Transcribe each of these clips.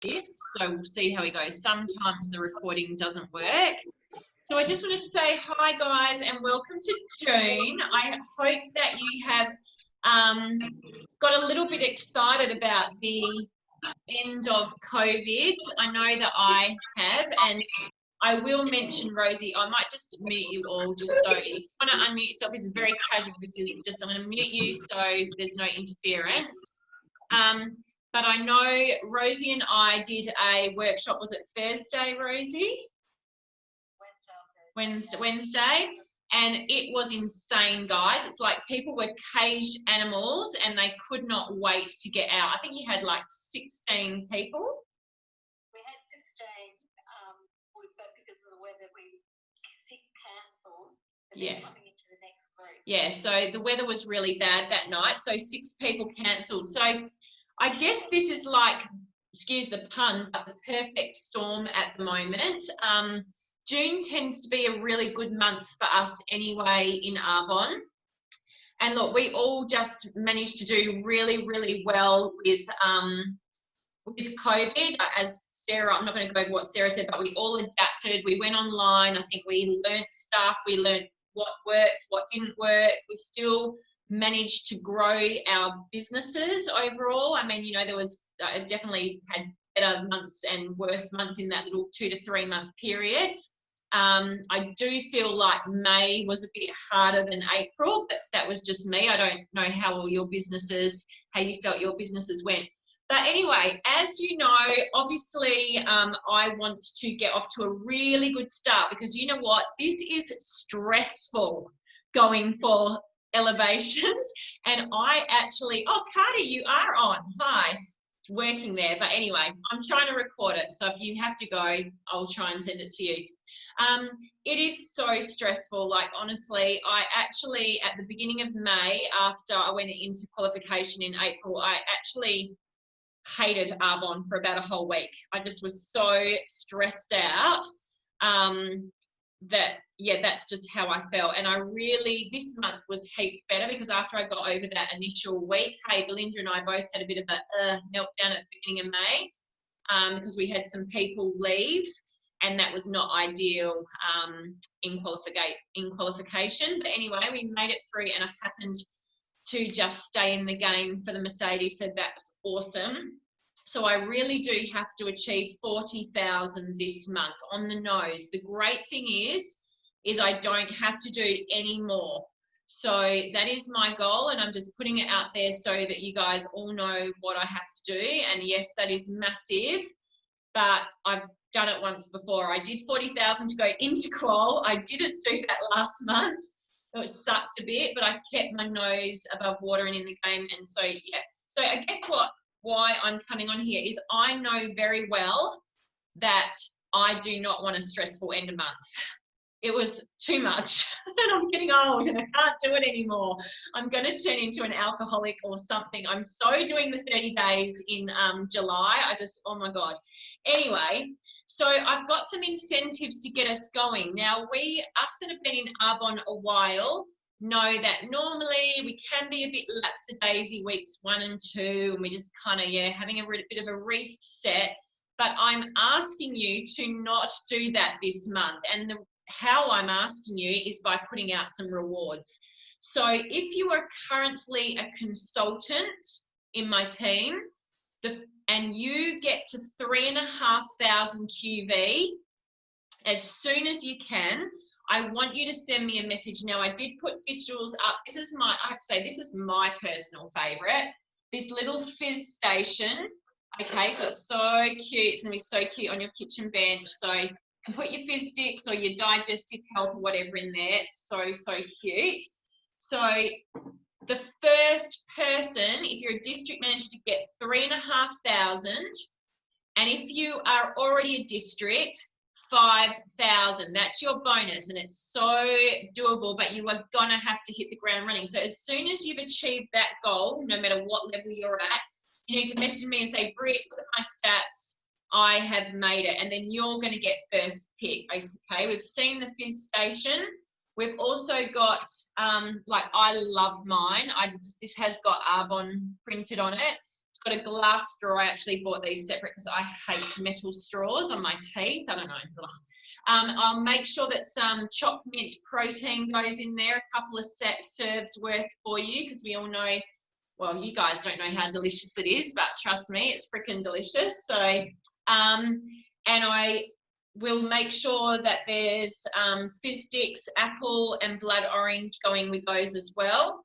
shift, so we'll see how we go. Sometimes the recording doesn't work. So I just wanted to say hi, guys, and welcome to June. I hope that you have got a little bit excited about the end of COVID. I know that I have, and I will mention, Rosie, I might just mute you all just so if you want to unmute yourself, this is very casual. This is just, I'm going to mute you so there's no interference. But I know Rosie and I did a workshop, was it Thursday, Rosie? Wednesday. And it was insane, guys. It's like people were caged animals and they could not wait to get out. I think you had like 16 people. We had 16, but because of the weather, 6 cancelled. Yeah. Coming into the next group. Yeah, so the weather was really bad that night, so 6 people cancelled. So I guess this is like, excuse the pun, but the perfect storm at the moment. June tends to be a really good month for us anyway in Arbonne. And look, we all just managed to do really, really well with COVID. As Sarah, I'm not going to go over what Sarah said, but we all adapted. We went online. I think we learnt stuff. We learnt what worked, what didn't work. We still managed to grow our businesses overall. I mean, you know, there was definitely had better months and worse months in that little 2 to 3 month period. I do feel like May was a bit harder than April, but that was just me. I don't know how all your businesses, how you felt your businesses went. But anyway, as you know, obviously, I want to get off to a really good start because you know what? This is stressful going for elevations. And I actually, oh, Cardi, you are on. Hi. Working there. But anyway, I'm trying to record it. So if you have to go, I'll try and send it to you. It is so stressful. Like, honestly, I actually, at the beginning of May, after I went into qualification in April, I actually hated Arbonne for about a whole week. I just was so stressed out that, yeah, that's just how I felt. And I really, this month was heaps better because after I got over that initial week, hey, Belinda and I both had a bit of a meltdown at the beginning of May because we had some people leave and that was not ideal in qualification. But anyway, we made it through and I happened to just stay in the game for the Mercedes, so that was awesome. So I really do have to achieve 40,000 this month on the nose. The great thing is I don't have to do any more. So that is my goal and I'm just putting it out there so that you guys all know what I have to do. And yes, that is massive, but I've done it once before. I did 40,000 to go into qual. I didn't do that last month. It sucked a bit, but I kept my nose above water and in the game. And so, yeah. So I guess why I'm coming on here is I know very well that I do not want a stressful end of month. It was too much and I'm getting old and I can't do it anymore. I'm going to turn into an alcoholic or something. I'm so doing the 30 days in July. Oh my God. Anyway, so I've got some incentives to get us going. Now, us that have been in Arbonne a while know that normally we can be a bit lapsadaisy weeks 1 and 2 and we just kind of, yeah, having a bit of a reset. But I'm asking you to not do that this month. And how I'm asking you is by putting out some rewards. So if you are currently a consultant in my team and you get to 3,500 QV as soon as you can, I want you to send me a message. Now, I did put digitals up. I have to say, this is my personal favorite. This little fizz station. Okay, so it's so cute. It's going to be so cute on your kitchen bench. So you can put your fizz sticks or your digestive health or whatever in there. It's so, so cute. So the first person, if you're a district manager, to get 3,500, and if you are already a district, 5,000. That's your bonus, and it's so doable, but you are gonna have to hit the ground running. So as soon as you've achieved that goal, no matter what level you're at, you need to message me and say, Britt, look at my stats. I have made it, and then you're going to get first pick. Okay, we've seen the fizz station. We've also got, like, I love mine. This has got Arbonne printed on it. It's It's got a glass straw. I actually bought these separate because I hate metal straws on my teeth. I don't know. I'll make sure that some chopped mint protein goes in there, a couple of serves worth for you, because we all know, well, you guys don't know how delicious it is, but trust me, it's freaking delicious. So, and I will make sure that there's fizz sticks, apple and blood orange going with those as well.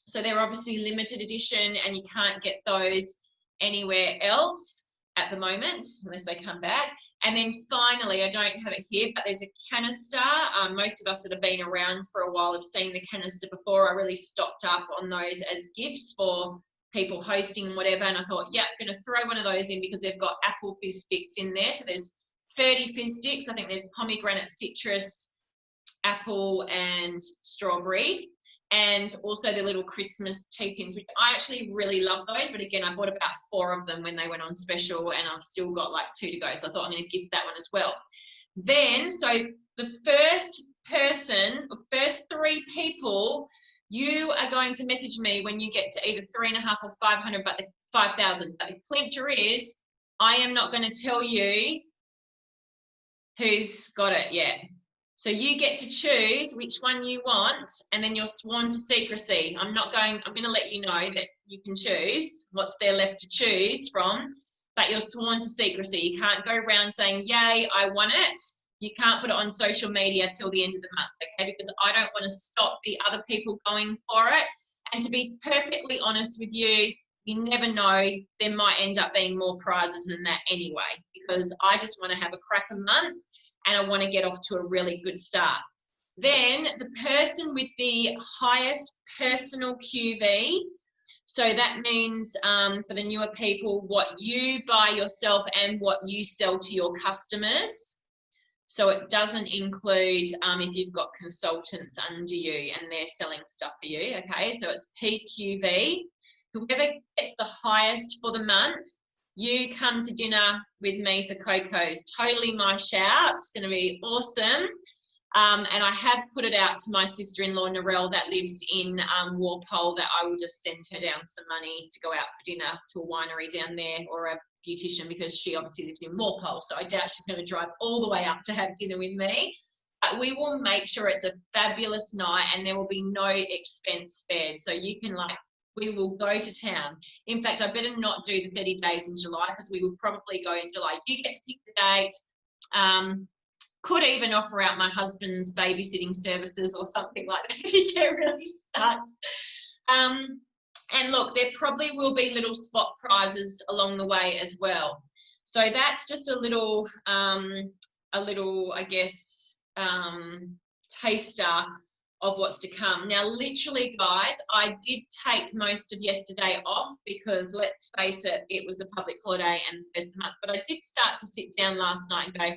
So they're obviously limited edition and you can't get those anywhere else at the moment unless they come back. And then finally, I don't have it here, but there's a canister. Most of us that have been around for a while have seen the canister before. I really stocked up on those as gifts for people hosting whatever. And I thought, yeah, I'm going to throw one of those in because they've got apple fizz sticks in there. So there's 30 fizz sticks. I think there's pomegranate, citrus, apple and strawberry. And also the little Christmas tea tins, which I actually really love those. But again, I bought about 4 of them when they went on special and I've still got like 2 to go. So I thought I'm going to gift that one as well. Then, so the first person, first 3 people, you are going to message me when you get to either 3.5 or 500, but the 5,000. But the clincher is, I am not going to tell you who's got it yet. So you get to choose which one you want, and then you're sworn to secrecy. I'm going to let you know that you can choose what's there left to choose from, but you're sworn to secrecy. You can't go around saying, yay, I want it. You can't put it on social media till the end of the month, okay? Because I don't want to stop the other people going for it. And to be perfectly honest with you, you never know, there might end up being more prizes than that anyway, because I just want to have a cracker month and I want to get off to a really good start. Then the person with the highest personal QV, so that means for the newer people, what you buy yourself and what you sell to your customers. So it doesn't include if you've got consultants under you and they're selling stuff for you, okay? So it's PQV. Whoever gets the highest for the month, you come to dinner with me for Coco's. Totally my shout. It's going to be awesome. And I have put it out to my sister-in-law, Narelle, that lives in Walpole, that I will just send her down some money to go out for dinner to a winery down there, or a beautician, because she obviously lives in Walpole. So I doubt she's going to drive all the way up to have dinner with me. But we will make sure it's a fabulous night and there will be no expense spared. So you can we will go to town. In fact, I better not do the 30 days in July because we will probably go in July. You get to pick the date. Could even offer out my husband's babysitting services or something like that if you get really stuck. And look, there probably will be little spot prizes along the way as well. So that's just a little, I guess, taster of what's to come. Now, literally, guys, I did take most of yesterday off because, let's face it, it was a public holiday and the first month. But I did start to sit down last night and go,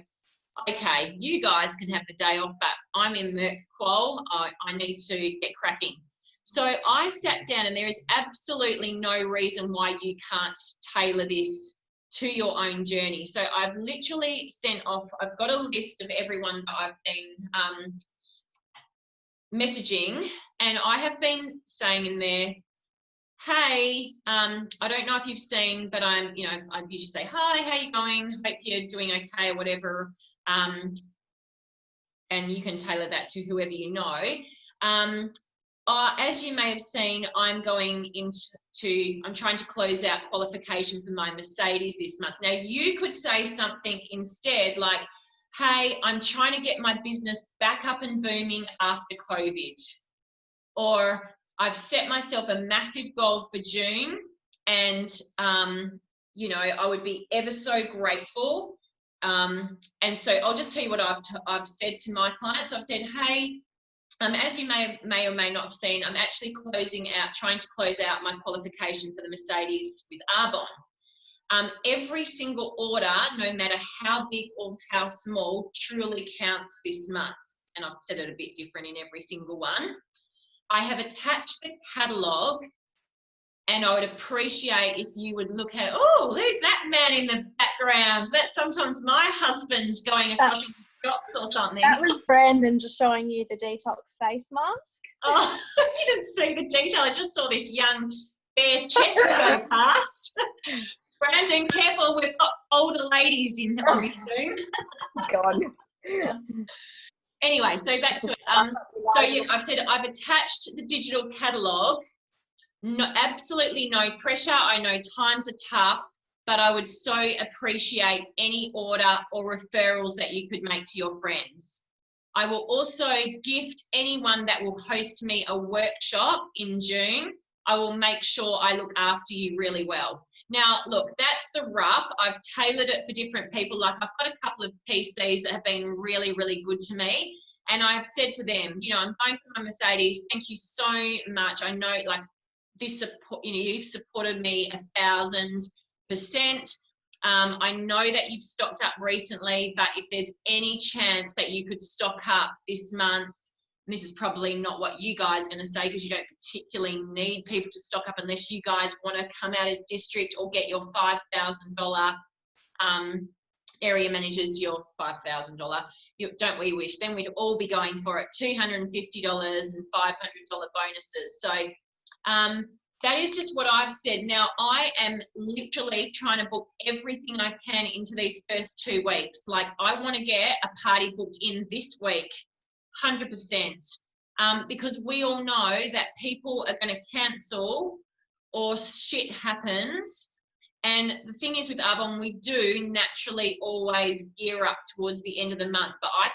okay, you guys can have the day off, but I'm in Merc Qual. I need to get cracking. So I sat down, and there is absolutely no reason why you can't tailor this to your own journey. So I've literally sent off, I've got a list of everyone that I've been messaging, and I have been saying in there, hey, I don't know if you've seen, but I usually say, hi, how you going? Hope you're doing okay, or whatever. And you can tailor that to whoever you know. As you may have seen, I'm trying to close out qualification for my Mercedes this month. Now, you could say something instead like, hey, I'm trying to get my business back up and booming after COVID. Or I've set myself a massive goal for June, and, I would be ever so grateful. And so I'll just tell you what I've said to my clients. I've said, hey, as you may or may not have seen, I'm actually trying to close out my qualification for the Mercedes with Arbonne. Every single order, no matter how big or how small, truly counts this month. And I've said it a bit different in every single one. I have attached the catalogue, and I would appreciate if you would look at, oh, who's that man in the background? That's sometimes my husband going across the shops or something. That was Brandon just showing you the detox face mask. Oh, I didn't see the detail. I just saw this young their chest go past. Brandon, careful, we've got older ladies in on this Zoom. God. Anyway, so back to it. So yeah, I've said I've attached the digital catalogue. No, absolutely no pressure. I know times are tough, but I would so appreciate any order or referrals that you could make to your friends. I will also gift anyone that will host me a workshop in June. I will make sure I look after you really well. Now, look, that's the rough. I've tailored it for different people. Like I've got a couple of PCs that have been really, really good to me. And I've said to them, you know, I'm going for my Mercedes. Thank you so much. I know like this support, you know, you've supported me 1,000%. I know that you've stocked up recently, but if there's any chance that you could stock up this month, and this is probably not what you guys are going to say because you don't particularly need people to stock up unless you guys want to come out as district or get your $5,000 area managers your $5,000. Don't we wish? Then we'd all be going for it, $250 and $500 bonuses. So that is just what I've said. Now, I am literally trying to book everything I can into these first 2 weeks. Like, I want to get a party booked in this week, 100%, because we all know that people are going to cancel or shit happens. And the thing is with Arbonne, we do naturally always gear up towards the end of the month, but I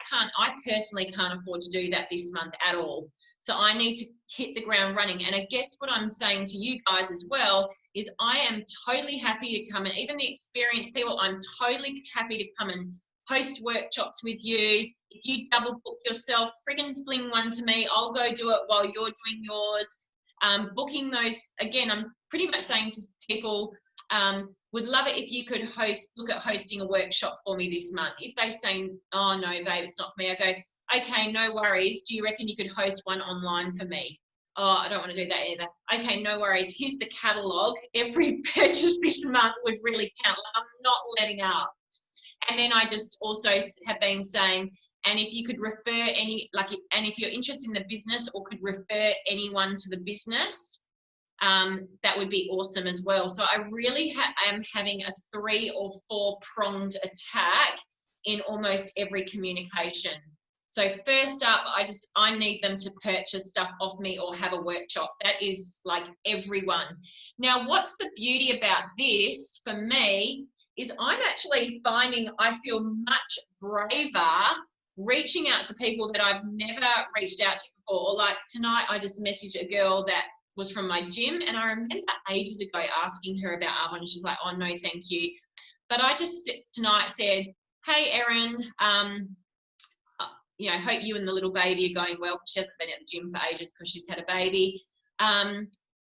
personally can't afford to do that this month at all. So I need to hit the ground running. And I guess what I'm saying to you guys as well is I am totally happy to come, and even the experienced people, I'm totally happy to come and host workshops with you. If you double book yourself, friggin' fling one to me. I'll go do it while you're doing yours. Booking those, again, I'm pretty much saying to people, would love it if you could look at hosting a workshop for me this month. If they say, oh no, babe, it's not for me, I go, okay, no worries. Do you reckon you could host one online for me? Oh, I don't want to do that either. Okay, no worries. Here's the catalogue. Every purchase this month would really count. I'm not letting up. And then I just also have been saying, and if you could refer and if you're interested in the business or could refer anyone to the business, that would be awesome as well. So I really am having a 3 or 4 pronged attack in almost every communication. So first up, I need them to purchase stuff off me or have a workshop. That is like everyone. Now, what's the beauty about this for me is I'm actually finding I feel much braver reaching out to people that I've never reached out to before. Or like tonight, I just messaged a girl that was from my gym, and I remember ages ago asking her about Arbonne, and she's like, oh no, thank you. But I just tonight said, hey, Erin, you know, hope you and the little baby are going well. She hasn't been at the gym for ages because she's had a baby.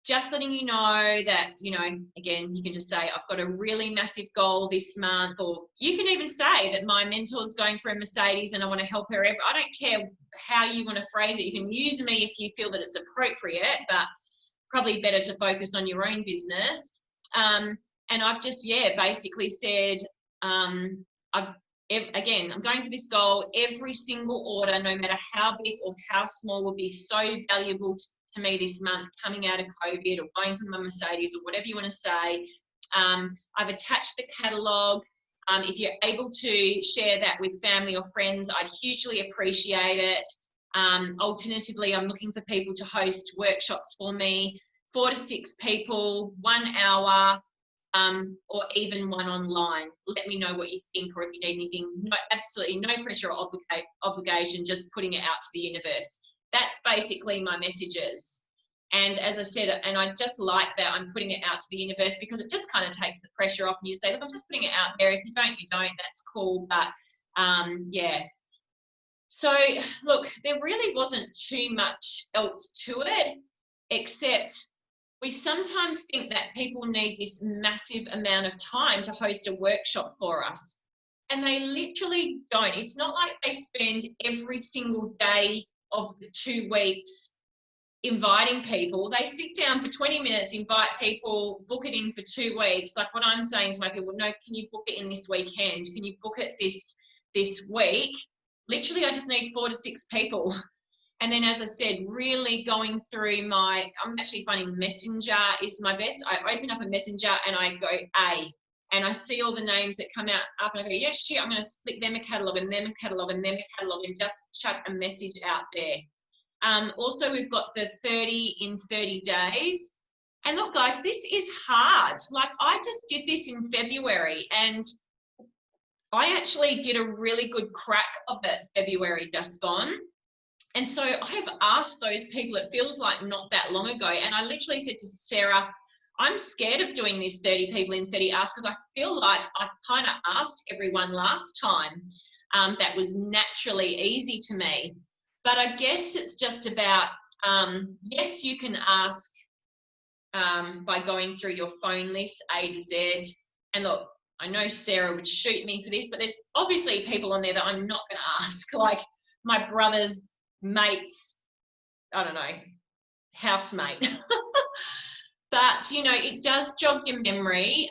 Just letting you know that, you know, again, you can just say, I've got a really massive goal this month, or you can even say that my mentor's going for a Mercedes and I want to help her. I don't care how you want to phrase it. You can use me if you feel that it's appropriate, but probably better to focus on your own business. And I've just, basically said, again, I'm going for this goal. Every single order, no matter how big or how small, will be so valuable to me this month, coming out of COVID or going for my Mercedes or whatever you want to say. I've attached the catalogue. If you're able to share that with family or friends, I'd hugely appreciate it. Alternatively, I'm looking for people to host workshops for me, 4 to 6 people, 1 hour, or even one online. Let me know what you think, or if you need anything. No, absolutely no pressure or obligation, just putting it out to the universe. That's basically my messages. And as I said, and I just like that I'm putting it out to the universe, because it just kind of takes the pressure off, and you say, look, I'm just putting it out there. If you don't, you don't. That's cool. But yeah. So look, there really wasn't too much else to it, except we sometimes think that people need this massive amount of time to host a workshop for us, and they literally don't. It's not like they spend every single day of the 2 weeks inviting people. They sit down for 20 minutes, invite people, book it in for 2 weeks. Like what I'm saying to my people, no, can you book it in this weekend? Can you book it this week? Literally, I just need 4 to 6 people. And then, as I said, really going through I'm actually finding Messenger is my best. I open up a Messenger and I go and I see all the names that come out up and I go, yeah, shit, I'm going to flick them a catalogue and them a catalogue and them a catalogue and just chuck a message out there. Also, we've got the 30 in 30 days. And look, guys, this is hard. Like, I just did this in February and I actually did a really good crack of it February just gone. And so I've asked those people, it feels like not that long ago, and I literally said to Sarah, I'm scared of doing this 30 people in 30 hours because I feel like I kind of asked everyone last time. That was naturally easy to me. But I guess it's just about, yes, you can ask by going through your phone list, A to Z. And look, I know Sarah would shoot me for this, but there's obviously people on there that I'm not going to ask, like my brother's mates, I don't know, housemate. But, you know, it does jog your memory.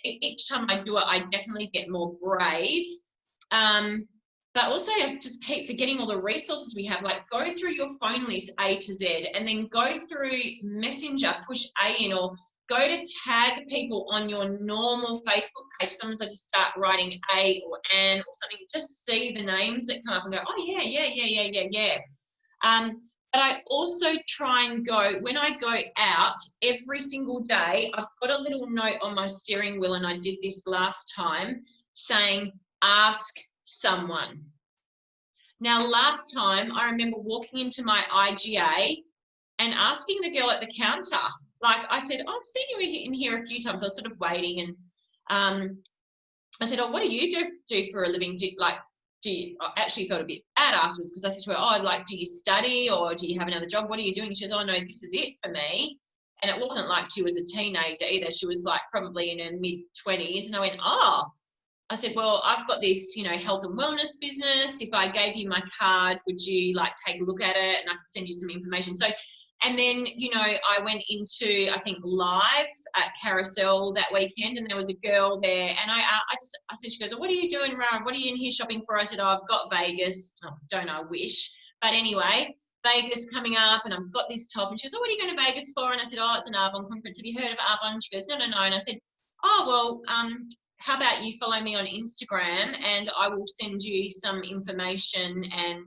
Each time I do it, I definitely get more brave. But also I just keep forgetting all the resources we have, like go through your phone list A to Z and then go through Messenger, push A in, or go to tag people on your normal Facebook page. Sometimes I just start writing A or An or something, just see the names that come up and go, oh yeah. But I also try and go, when I go out every single day, I've got a little note on my steering wheel, and I did this last time, saying, ask someone. Now, last time I remember walking into my IGA and asking the girl at the counter, like I said, oh, I've seen you in here a few times. I was sort of waiting, and I said, oh, what do you do for a living? I actually felt a bit bad afterwards because I said to her, oh, like, do you study or do you have another job? What are you doing? She goes, oh, no, this is it for me. And it wasn't like she was a teenager either. She was like probably in her mid-20s. And I went, oh, I said, well, I've got this, you know, health and wellness business. If I gave you my card, would you like take a look at it? And I could send you some information. So, and then, you know, I went into, I think, live at Carousel that weekend, and there was a girl there, and I said, she goes, oh, what are you doing, Rara? What are you in here shopping for? I said, oh, I've got Vegas. Oh, don't I wish? But anyway, Vegas coming up, and I've got this top. And she goes, oh, what are you going to Vegas for? And I said, oh, it's an Arbonne conference. Have you heard of Arbonne? She goes, no. And I said, oh, well, how about you follow me on Instagram and I will send you some information and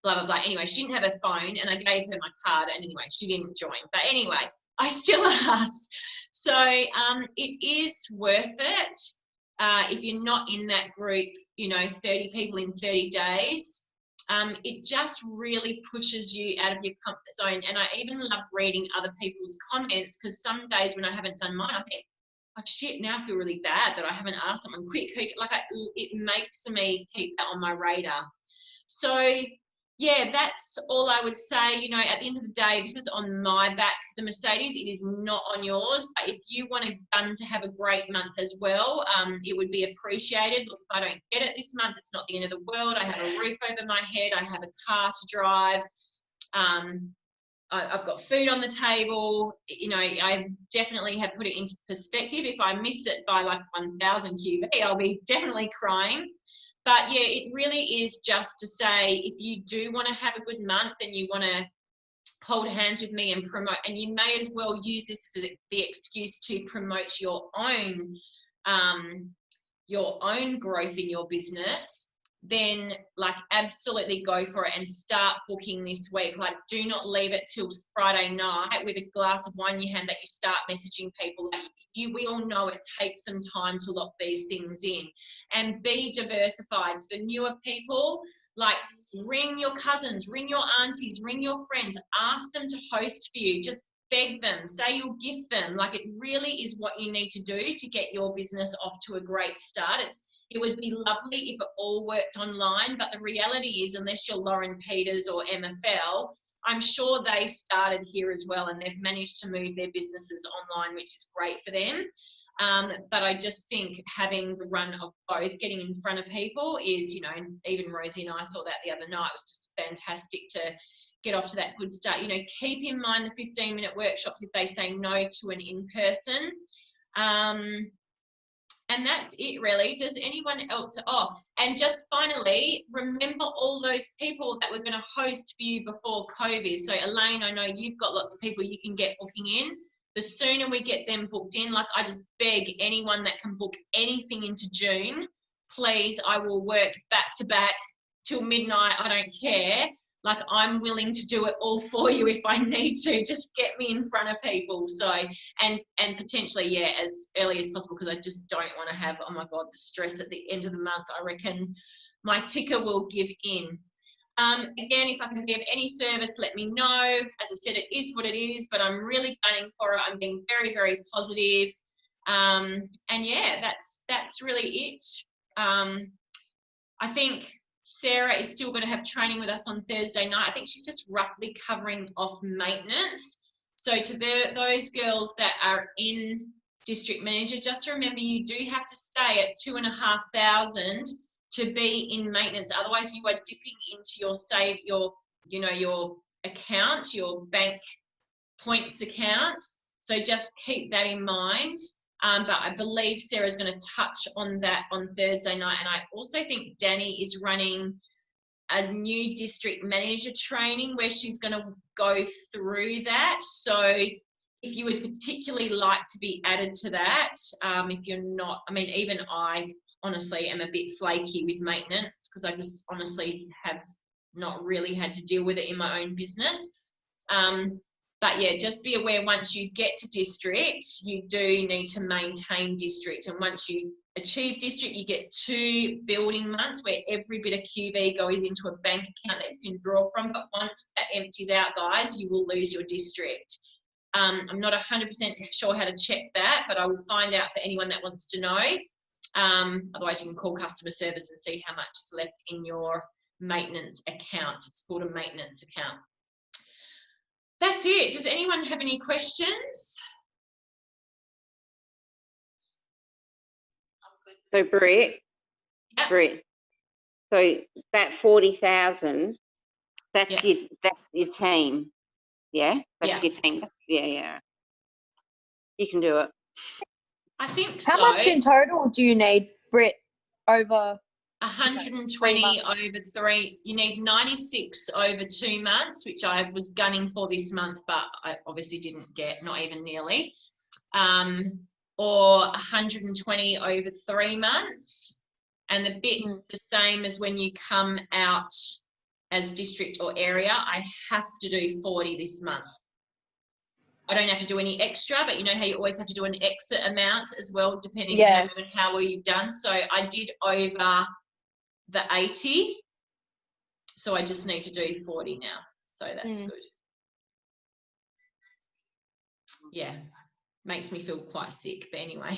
blah, blah, blah. Anyway, she didn't have a phone and I gave her my card, and anyway, she didn't join. But anyway, I still asked. So it is worth it if you're not in that group, you know, 30 people in 30 days. It just really pushes you out of your comfort zone. And I even love reading other people's comments, because some days when I haven't done mine, I think, oh shit, now I feel really bad that I haven't asked someone quick. Like it makes me keep that on my radar. So yeah, that's all I would say. You know, at the end of the day, this is on my back, the Mercedes. It is not on yours. But if you want Gun to have a great month as well, it would be appreciated. Look, if I don't get it this month, it's not the end of the world. I have a roof over my head. I have a car to drive. I've got food on the table. You know, I definitely have put it into perspective. If I miss it by like 1,000 QB, I'll be definitely crying. But yeah, it really is just to say, if you do want to have a good month and you want to hold hands with me and promote, and you may as well use this as the excuse to promote your own growth in your business, then like absolutely go for it and start booking this week. Like, do not leave it till Friday night with a glass of wine in your hand that you start messaging people. Like we all know it takes some time to lock these things in, and be diversified. To the newer people, like ring your cousins, ring your aunties, ring your friends, ask them to host for you. Just beg them, say you'll gift them. Like, it really is what you need to do to get your business off to a great start. It would be lovely if it all worked online, but the reality is, unless you're Lauren Peters or MFL, I'm sure they started here as well and they've managed to move their businesses online, which is great for them. But I just think having the run of both, getting in front of people is, you know, and even Rosie and I saw that the other night, it was just fantastic to get off to that good start. You know, keep in mind the 15-minute workshops if they say no to an in-person. And that's it, really. Does anyone else? Oh, and just finally, remember all those people that were going to host for you before COVID. So, Elaine, I know you've got lots of people you can get booking in. The sooner we get them booked in, like, I just beg anyone that can book anything into June, please, I will work back to back till midnight. I don't care. Like, I'm willing to do it all for you if I need to. Just get me in front of people. So, and potentially, yeah, as early as possible, because I just don't want to have, oh my God, the stress at the end of the month. I reckon my ticker will give in. Again, if I can be of any service, let me know. As I said, it is what it is, but I'm really gunning for it. I'm being very, very positive. And yeah, that's really it. I think Sarah is still going to have training with us on Thursday night. I think she's just roughly covering off maintenance. So to those girls that are in district manager, just remember you do have to stay at 2,500 to be in maintenance. Otherwise, you are dipping into your account, your bank points account. So just keep that in mind. But I believe Sarah's going to touch on that on Thursday night. And I also think Danny is running a new district manager training where she's going to go through that. So if you would particularly like to be added to that, if you're not, I mean, even I honestly am a bit flaky with maintenance because I just honestly have not really had to deal with it in my own business. But yeah, just be aware once you get to district, you do need to maintain district. And once you achieve district, you get 2 building months where every bit of QV goes into a bank account that you can draw from. But once that empties out, guys, you will lose your district. I'm not 100% sure how to check that, but I will find out for anyone that wants to know. Otherwise, you can call customer service and see how much is left in your maintenance account. It's called a maintenance account. That's it. Does anyone have any questions? So Brett, Yep. Brett, so that 40,000, that's your team, yeah? That's your team. Yeah. You can do it. I think How much in total do you need, Brett, over 120 over 3. You need 96 over 2 months, which I was gunning for this month, but I obviously didn't get, not even nearly. Or 120 over 3 months. And the bit the same as when you come out as district or area, I have to do 40 this month. I don't have to do any extra, but you know how you always have to do an exit amount as well, depending on how well you've done. So I did over the 80. So I just need to do 40 now. So that's good. Yeah. Makes me feel quite sick, but anyway.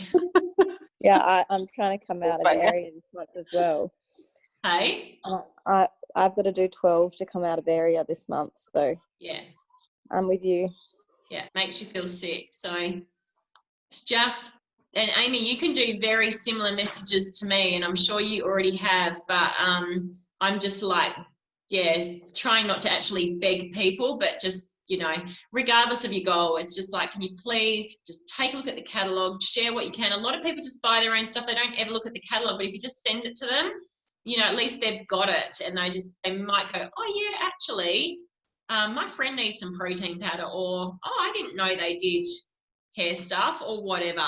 Yeah, I'm trying to come out of area this month as well. Hey? I've got to do 12 to come out of area this month, so yeah, I'm with you. Yeah, makes you feel sick. So it's just, and Amy, you can do very similar messages to me, and I'm sure you already have, but I'm just like, yeah, trying not to actually beg people, but just, you know, regardless of your goal, it's just like, can you please just take a look at the catalogue, share what you can. A lot of people just buy their own stuff. They don't ever look at the catalogue, but if you just send it to them, you know, at least they've got it, and they might go, oh yeah, actually, my friend needs some protein powder, or, oh, I didn't know they did hair stuff, or whatever.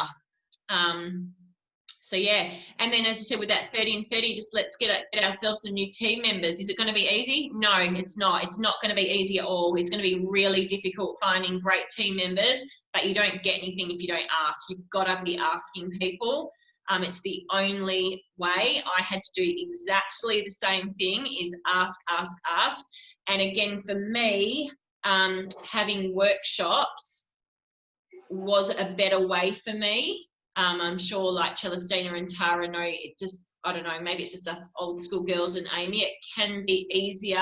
So yeah, and then as I said, with that 30 and 30, just let's get ourselves some new team members. Is it going to be easy? No, it's not. It's not going to be easy at all. It's going to be really difficult finding great team members, but you don't get anything if you don't ask. You've got to be asking people. It's the only way. I had to do exactly the same thing, is ask. And again, for me, having workshops was a better way for me. I'm sure like Celestina and Tara know, it just, I don't know, maybe it's just us old school girls and Amy, it can be easier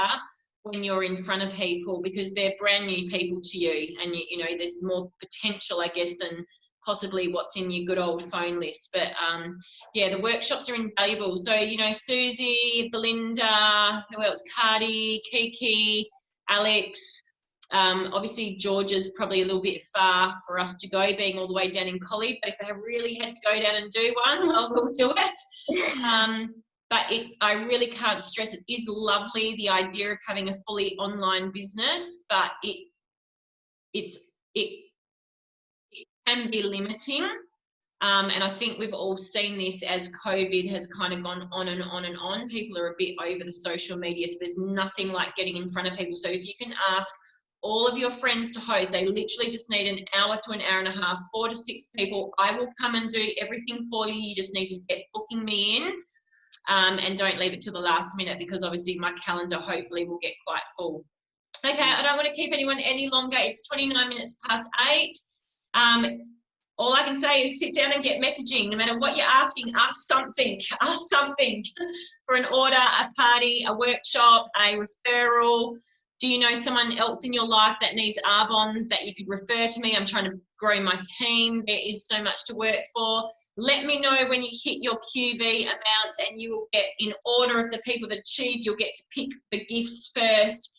when you're in front of people because they're brand new people to you, and you know, there's more potential, I guess, than possibly what's in your good old phone list. But yeah, the workshops are invaluable. So, you know, Susie, Belinda, who else? Cardi, Kiki, Alex, Obviously, Georgia's probably a little bit far for us to go, being all the way down in Collie, but if I really had to go down and do one, well, we'll do it. But I really can't stress, it is lovely, the idea of having a fully online business, but it can be limiting. And I think we've all seen this as COVID has kind of gone on and on and on. People are a bit over the social media, so there's nothing like getting in front of people. So if you can ask all of your friends to host, they literally just need an hour to an hour and a half, 4 to 6 people. I will come and do everything for you. You just need to get booking me in. And don't leave it till the last minute, because obviously my calendar hopefully will get quite full. Okay, I don't want to keep anyone any longer. It's 29 minutes past 8. All I can say is sit down and get messaging. No matter what you're asking, ask something. Ask something for an order, a party, a workshop, a referral. Do you know someone else in your life that needs Arbonne that you could refer to me? I'm trying to grow my team. There is so much to work for. Let me know when you hit your QV amounts, and you will get, in order of the people that achieve, you'll get to pick the gifts first,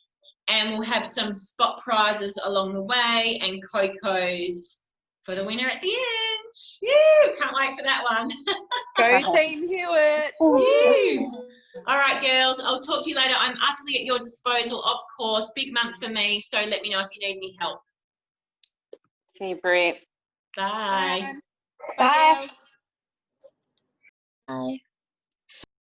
and we'll have some spot prizes along the way and Cocos for the winner at the end. Woo! Can't wait for that one. Go Team Hewitt. Woo! All right, girls, I'll talk to you later. I'm utterly at your disposal, of course. Big month for me, so let me know if you need any help. See you, Brett. Bye. Bye. Bye.